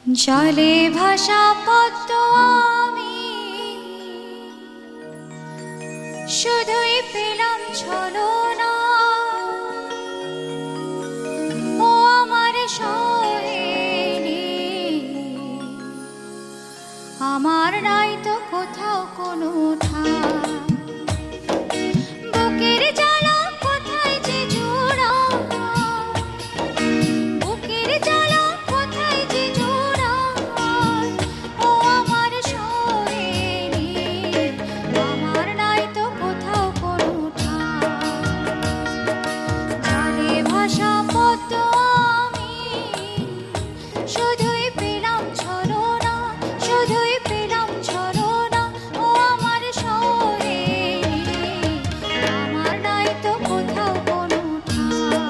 জলে ভাসা পদ্ম আমি শুধুই পেলাম ছলনা। ও আমার সহেলি, আমার নাই তো কোথাও কোনো ঠাঁই। বুকের জ্বালা কোথায় যে জোড়ায়, বুকের জ্বালা কোথায় যে জোড়ায়। ও আমার সহেলি, আমার নাই তো কোথাও কোনো ঠাঁই। জলে ভাসা পদ্ম আমি শুধুই পেলাম ছলনা, শুধুই পেলাম ছলনা। ও আমার সহেলি, আমার নাই তো কোথাও কোনো ঠাঁই।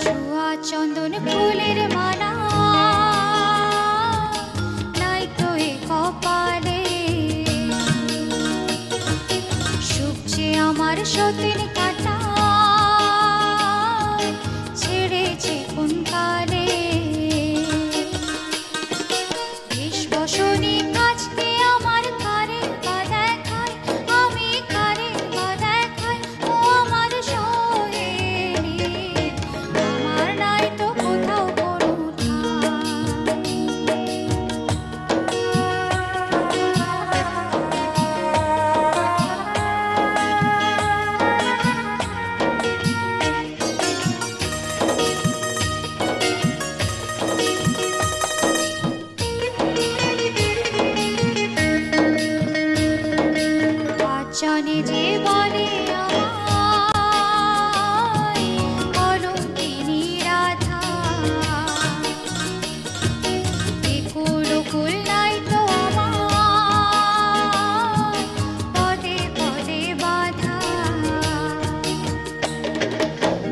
ছোঁয়া চন্দন ফুলের মালা নাই তো এ কপালে, শুকছে আমার সতীন কাটা ছেড়েছে কোন কালে। বেশ বসনি কাছকে আমার কারে বা দেখায়, আমি কারে বা দেখায়। ও আমার সহেলি, আমার নাই তো কোথাও কোনো জানে যে বলে আমায় কলঙ্কিনী রাধা, একুল ওকুল নাই তো আমার পদে পদে বাধা।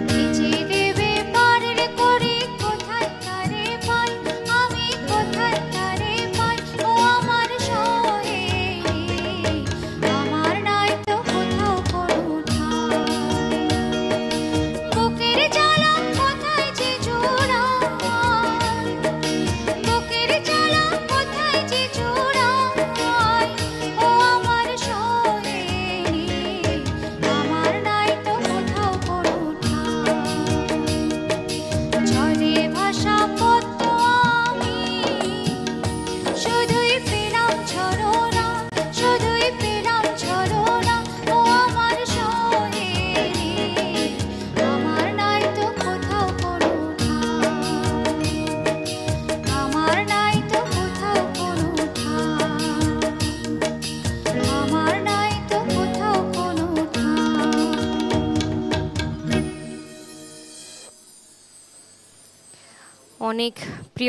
ভিজে দেবে পারের করে কোথায় তারে পাই, আমি কোথায় তারে পাই। ও আমার সহেলি, আমার নাই তো কোথাও কোনো ঠাঁই। বুকের জ্বালা কোথায় যে জোড়ায়, বুকের জ্বালা কোথায় যে জোড়ায়। ও আমার সহেলি, আমার নাই তো কোথাও কোনো ঠাঁই। জলে ভাসা পদ্ম আমি শুধুই পেলাম ছলনা, শুধুই পেলাম ছলনা। ও আমার সহেলি, আমার নাই তো কোথাও কোনো ঠাঁই, আমার নাই তো কোথাও কোনো ঠাঁই, আমার নাই তো কোথাও কোনো ঠাঁই। অনেক প্রিয়।